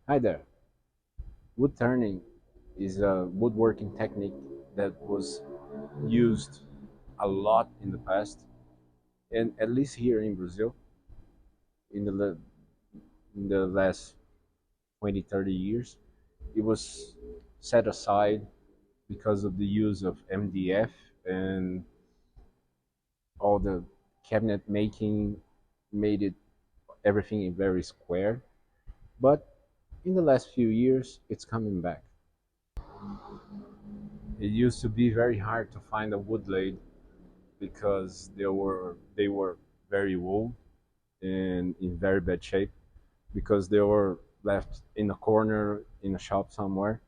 Hi there. Wood turning is a woodworking technique that was used a lot in the past, and at least here in Brazil, in the last 20, 30 years, it was set aside because of the use of MDF and all the cabinet making made it everything very square. But in the last few years, it's coming back. It used to be very hard to find a wood lathe because they were very old and in very bad shape because they were left in a corner in a shop somewhere.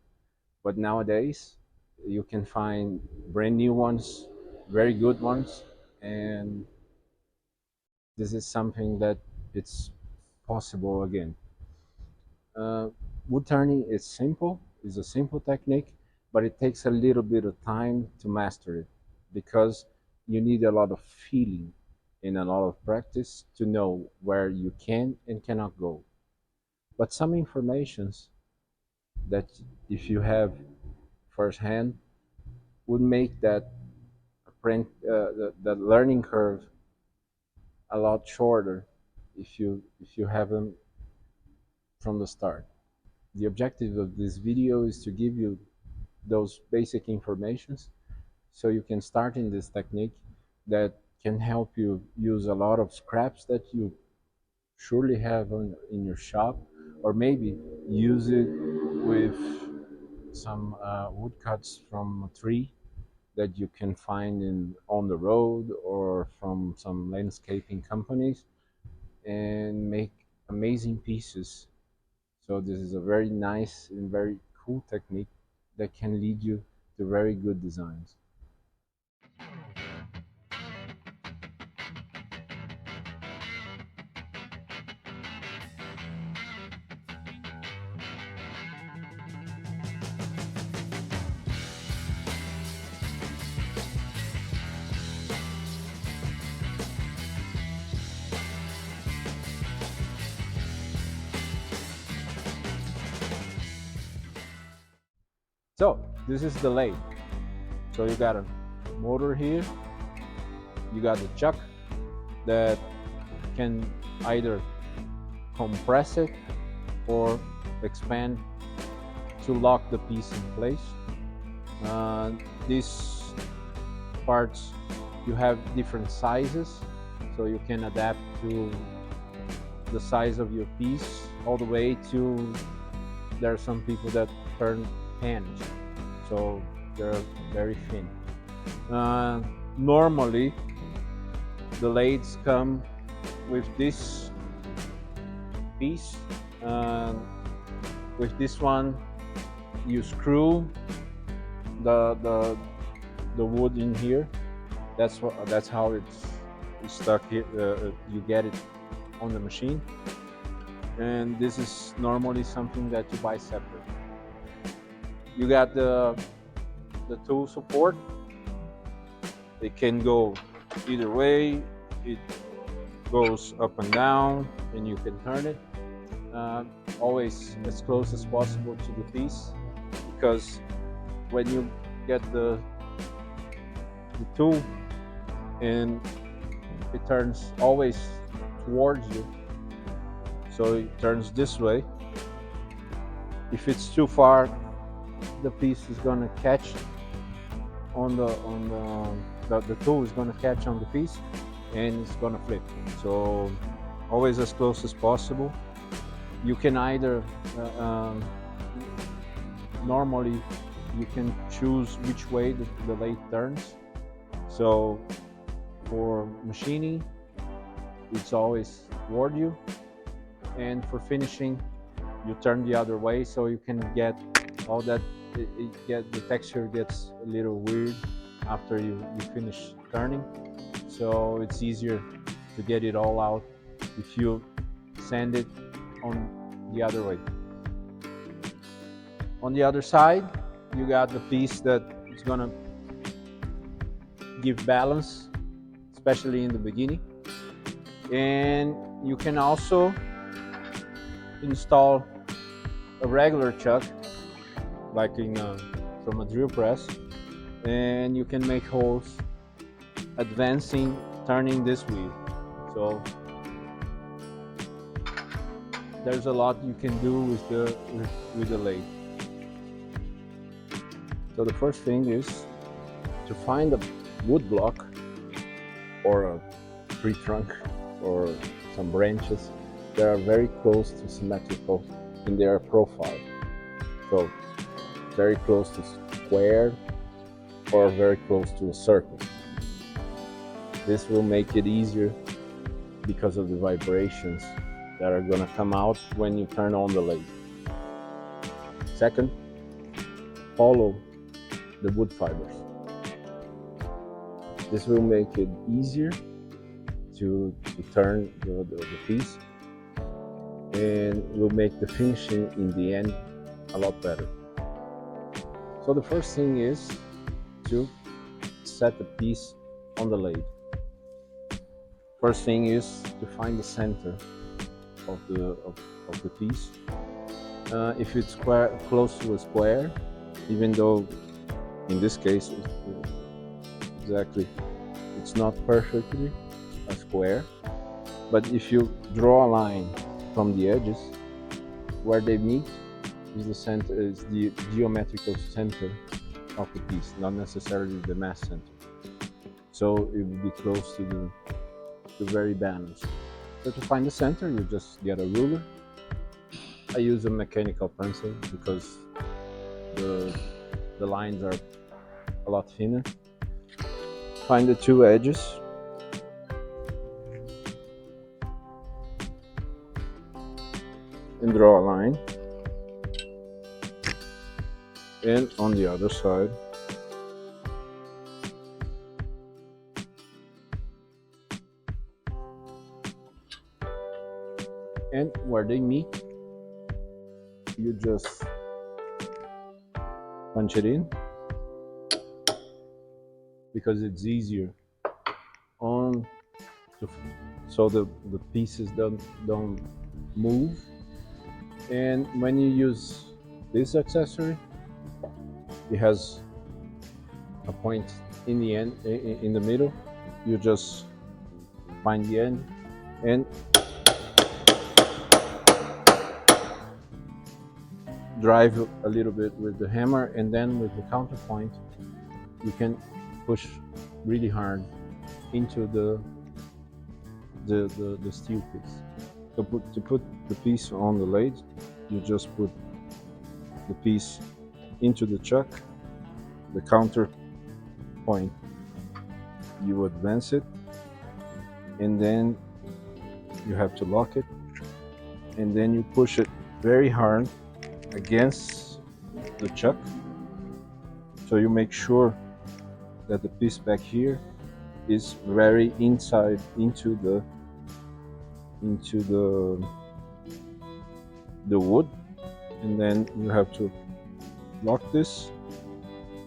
But nowadays, you can find brand new ones, very good ones, and this is something that it's possible again. Uh, Wood turning is simple, is a simple technique, but it takes a little bit of time to master it because you need a lot of feeling and a lot of practice to know where you can and cannot go. But some informations that if you have firsthand would make that the learning curve a lot shorter if you have them from the start. The objective of this video is to give you those basic informations so you can start in this technique that can help you use a lot of scraps that you surely have in your shop, or maybe use it with some woodcuts from a tree that you can find in on the road or from some landscaping companies and make amazing pieces. So this is a very nice and very cool technique that can lead you to very good designs. So this is the lathe. So you got a motor here, you got the chuck that can either compress it or expand to lock the piece in place. Uh, these parts, you have different sizes, so you can adapt to the size of your piece all the way to, there are some people that turn 10, so they're very thin. Uh, Normally, the lathes come with this piece. Uh, with this one, you screw the the the wood in here. That's how it's stuck here. You get it on the machine, and this is normally something that you buy separate. You got the tool support. It can go either way. It goes up and down, and you can turn it. Uh, Always as close as possible to the piece, because when you get the tool and it turns always towards you, so it turns this way. If it's too far, the piece is gonna catch on the tool is gonna catch on the piece and it's gonna flip. So always as close as possible. You can either normally you can choose which way the lathe turns. So for machining, it's always toward you, and for finishing, you turn the other way so you can get all that. The texture gets a little weird after you finish turning, so it's easier to get it all out if you sand it on the other way. On the other side, you got the piece that is gonna give balance, especially in the beginning. And you can also install a regular chuck, like from a drill press, and you can make holes advancing, turning this wheel. So there's a lot you can do with the lathe. So the first thing is to find a wood block or a tree trunk or some branches that are very close to symmetrical in their profile. So very close to square or very close to a circle. This will make it easier because of the vibrations that are going to come out when you turn on the lathe. Second, follow the wood fibers. This will make it easier to turn the piece, and will make the finishing in the end a lot better. So the first thing is to set the piece on the lathe. First thing is to find the center of the piece. If it's close to a square, even though in this case it's not perfectly a square, but if you draw a line from the edges, where they meet is the center, is the geometrical center of the piece, not necessarily the mass center. So it will be close to the very banners. So to find the center, you just get a ruler. I use a mechanical pencil because the lines are a lot thinner. Find the two edges. And draw a line. And on the other side, and where they meet, you just punch it in, because it's easier so the pieces don't move. And when you use this accessory, it has a point in the end, in the middle. You just find the end and drive a little bit with the hammer, and then with the counterpoint you can push really hard into the steel piece. To put the piece on the lathe, you just put the piece into the chuck, the counter point, you advance it, and then you have to lock it, and then you push it very hard against the chuck, so you make sure that the piece back here is very inside into the wood, and then you have to lock this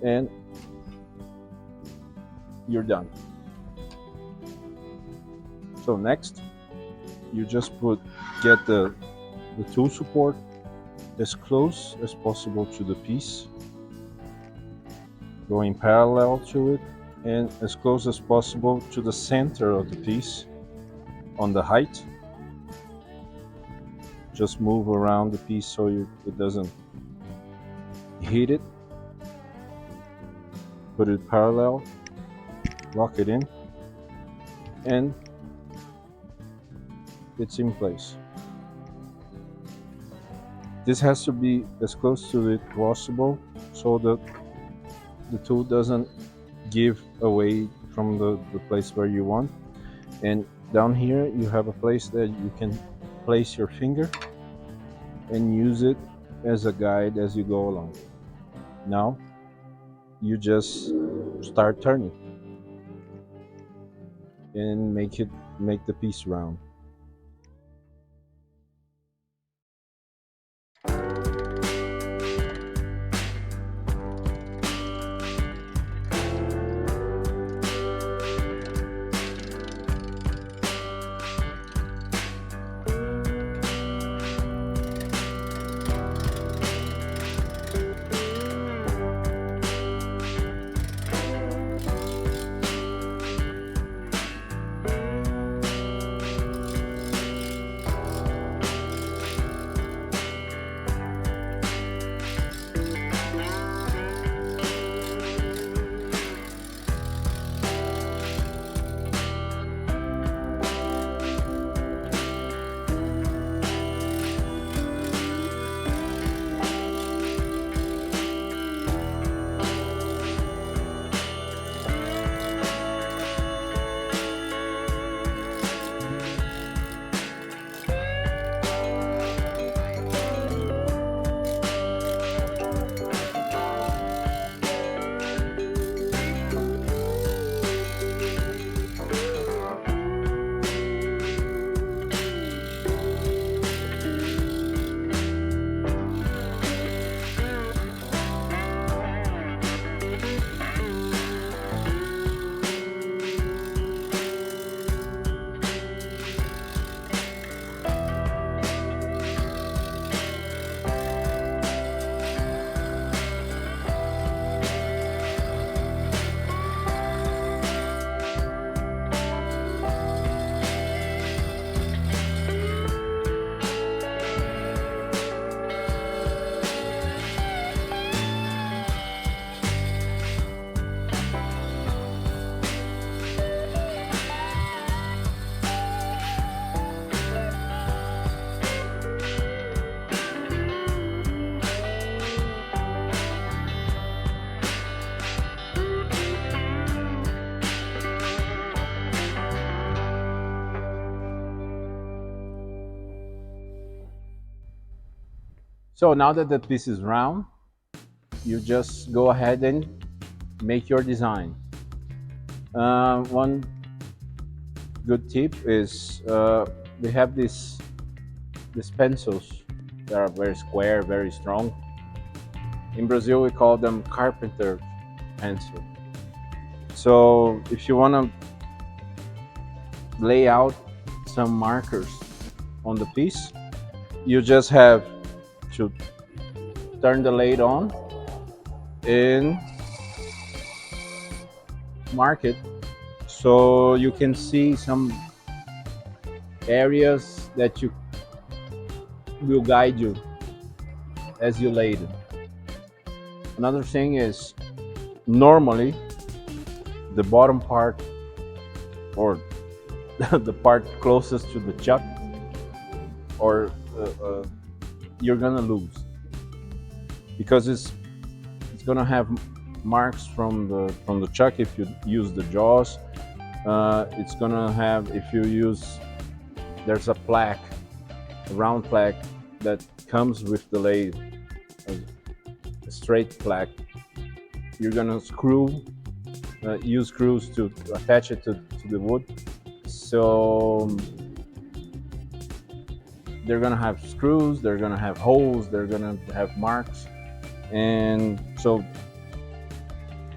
and you're done. So next, you just get the tool support as close as possible to the piece, going parallel to it, and as close as possible to the center of the piece on the height. Just move around the piece so it doesn't hit it. Put it parallel, lock it in, and it's in place. This has to be as close to it possible so that the tool doesn't give away from the place where you want. And down here you have a place that you can place your finger and use it as a guide as you go along. Now you just start turning and make the piece round. So now that the piece is round, you just go ahead and make your design. One good tip is we have these pencils that are very square, very strong. In Brazil, we call them carpenter pencil. So if you want to lay out some markers on the piece, you just have to turn the lathe on and mark it so you can see some areas that you will guide you as you lay it. Another thing is normally the bottom part or the part closest to the chuck or you're gonna lose because it's gonna have marks from the chuck if you use the jaws. It's gonna have, if you use, there's a plaque, a round plaque that comes with the lathe, a straight plaque. You're gonna use screws to attach it to the wood. So they're gonna have screws, they're gonna have holes, they're gonna have marks, and so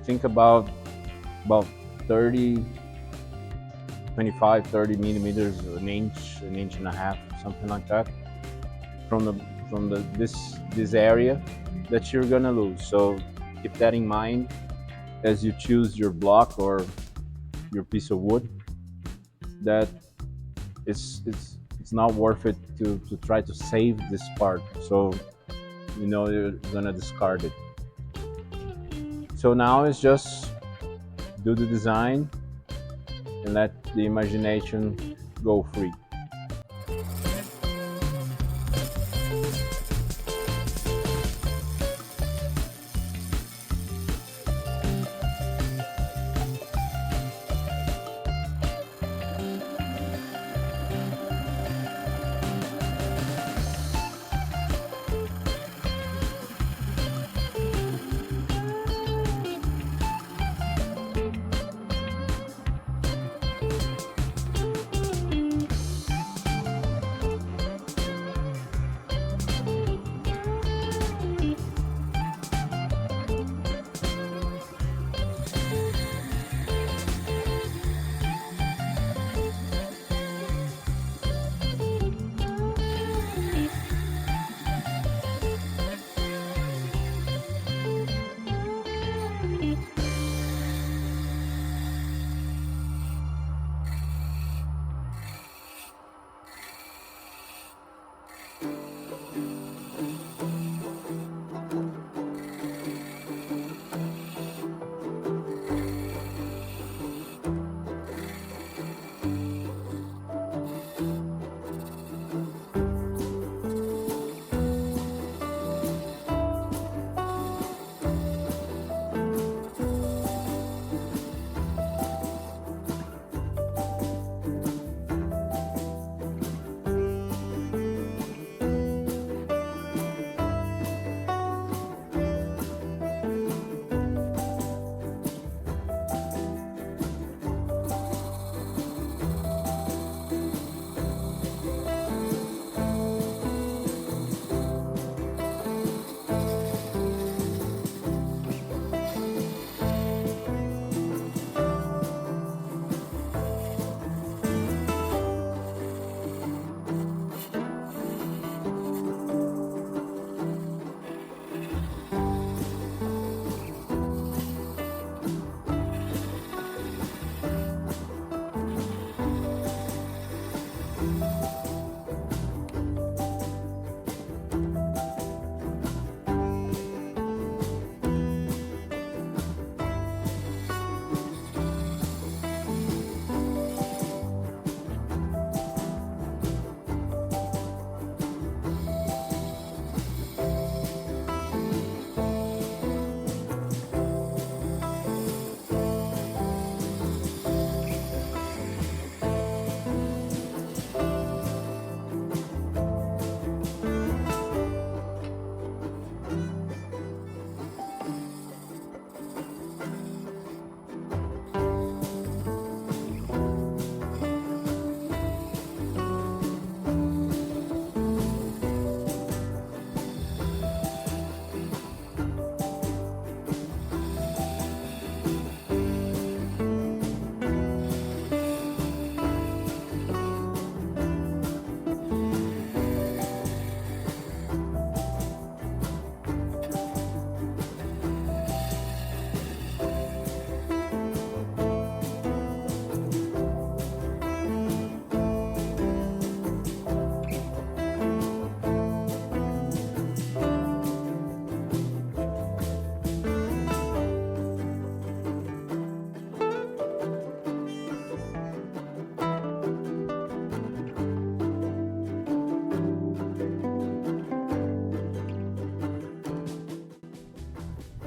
think about 30, 25, 30 millimeters, an inch and a half, something like that, from this area that you're gonna lose. So keep that in mind as you choose your block or your piece of wood. That it's not worth it to try to save this part. So you know you're gonna discard it. So now it's just do the design and let the imagination go free.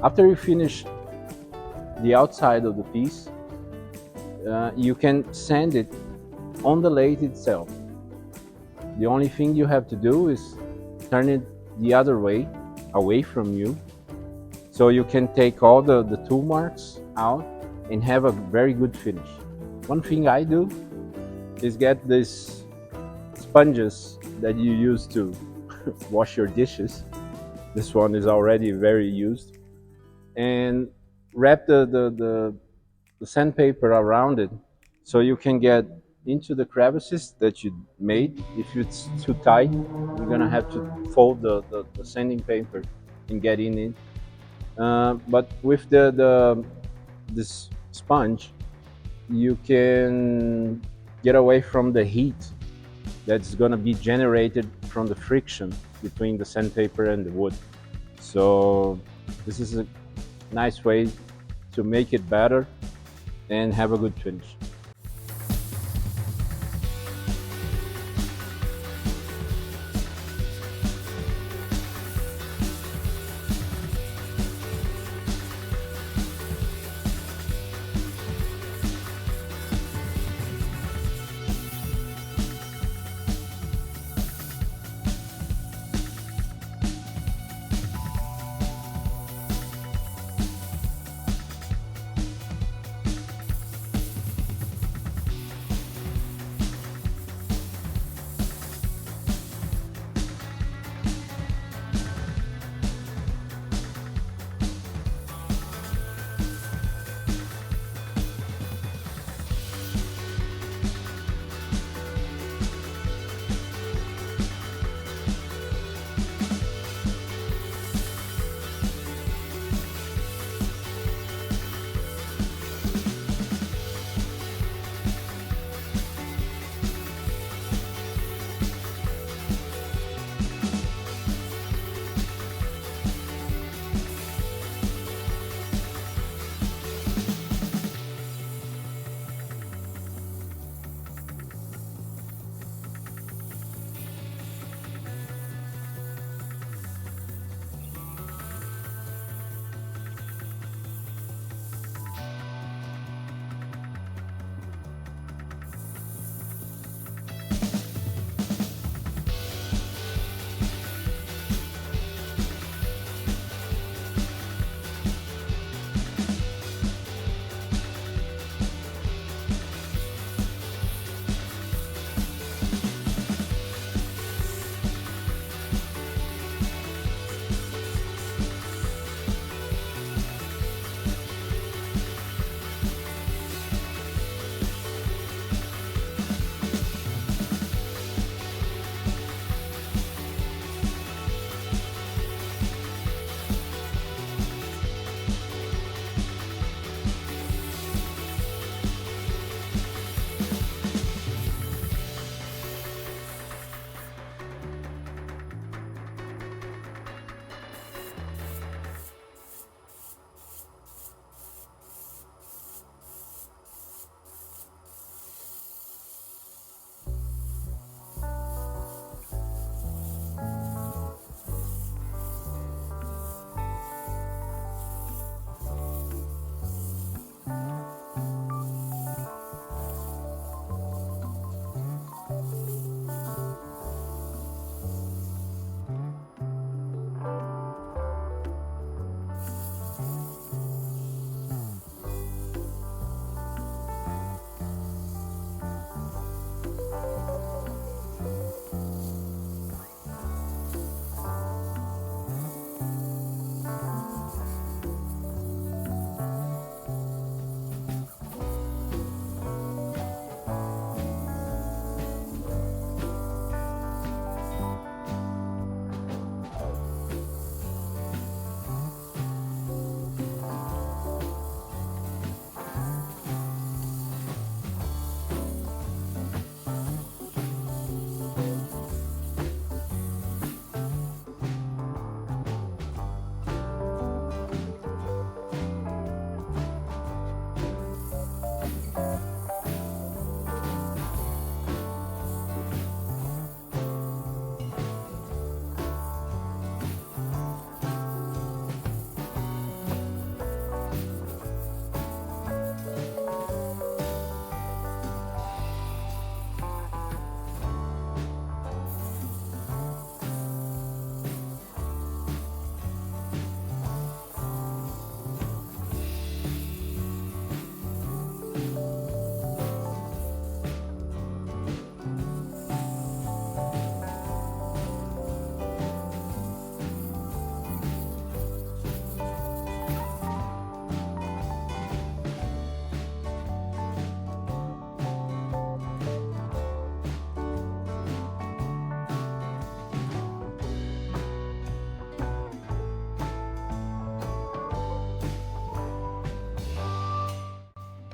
After you finish the outside of the piece, you can sand it on the lathe itself. The only thing you have to do is turn it the other way, away from you, so you can take all the tool marks out and have a very good finish. One thing I do is get these sponges that you use to wash your dishes. This one is already very used. And wrap the sandpaper around it so you can get into the crevices that you made. If it's too tight, you're gonna have to fold the sanding paper and get in it. But with this sponge, you can get away from the heat that's gonna be generated from the friction between the sandpaper and the wood. So this is a nice way to make it better and have a good finish.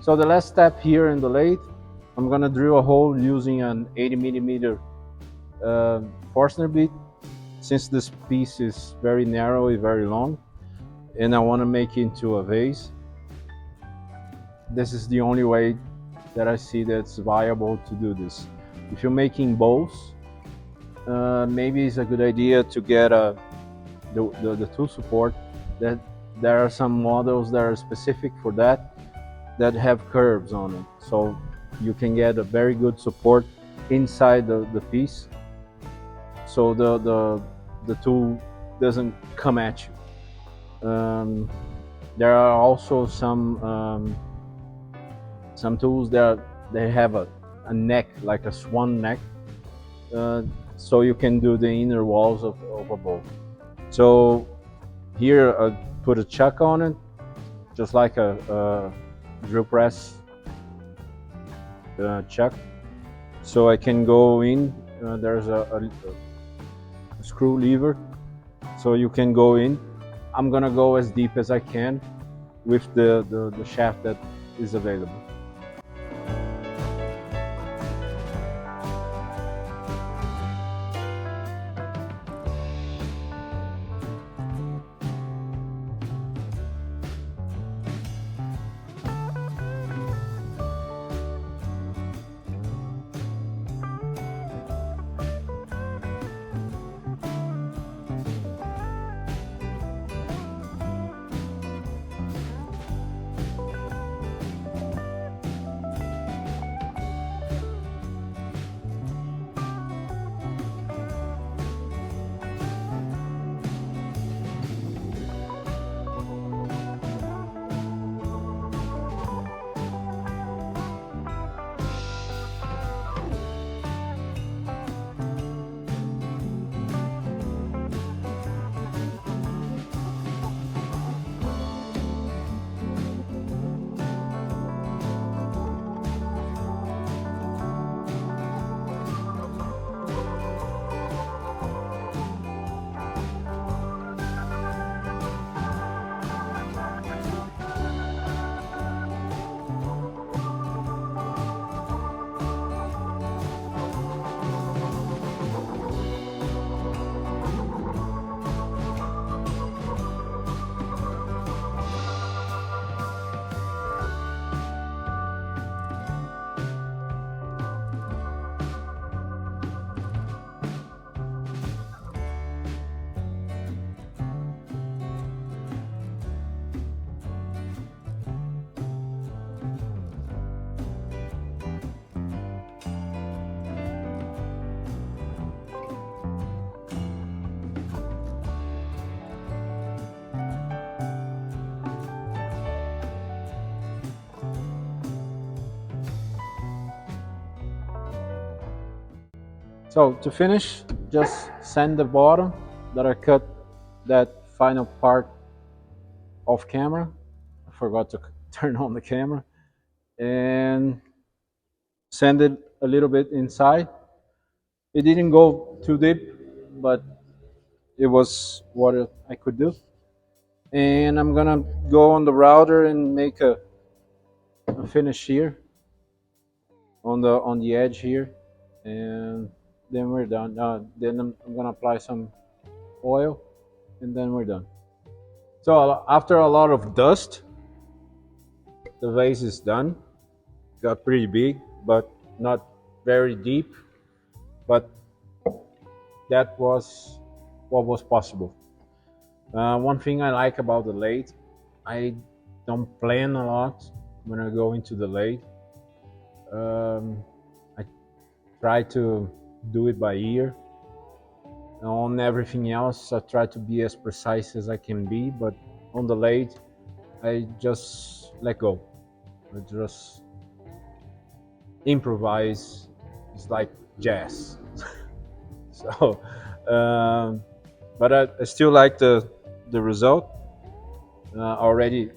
So the last step here in the lathe, I'm gonna drill a hole using an 80 millimeter Forstner bit, since this piece is very narrow and very long, and I want to make it into a vase. This is the only way that I see that's viable to do this. If you're making bowls, maybe it's a good idea to get the tool support. That there are some models that are specific for that, that have curves on it, so you can get a very good support inside the piece, so the tool doesn't come at you. There are also some tools that they have a neck, like a swan neck, uh, so you can do the inner walls of a bowl. So here I put a chuck on it, just like a drill press chuck. So I can go in, there's a screw lever, so you can go in. I'm gonna go as deep as I can with the shaft that is available. So to finish, just sand the bottom that I cut that final part off camera. I forgot to turn on the camera, and sand it a little bit inside. It didn't go too deep, but it was what I could do. And I'm gonna go on the router and make a finish here on the edge here, and then we're done. Then I'm gonna apply some oil, and then we're done. So after a lot of dust, the vase is done. Got pretty big, but not very deep. But that was what was possible. One thing I like about the lathe, I don't plan a lot when I go into the lathe. I try to do it by ear. On everything else, I try to be as precise as I can be, but on the lathe, I just let go. I just improvise. It's like jazz. So, but I still like the result. Already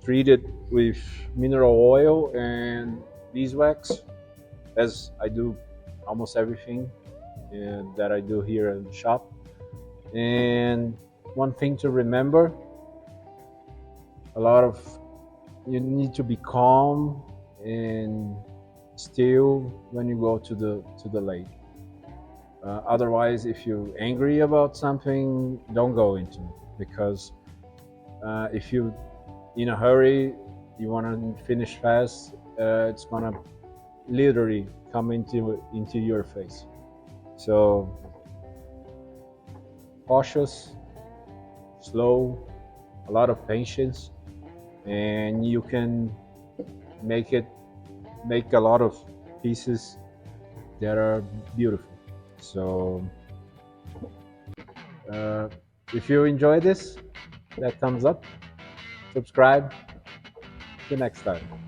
treated with mineral oil and beeswax, as I do almost everything that I do here in the shop. And one thing to remember, a lot of you need to be calm and still when you go to the lathe. Otherwise, if you're angry about something, don't go into it, because if you in a hurry, you want to finish fast, it's gonna literally come into your face. So cautious, slow, a lot of patience, and you can make it make a lot of pieces that are beautiful. So uh, if you enjoy this, that thumbs up, subscribe. See you next time.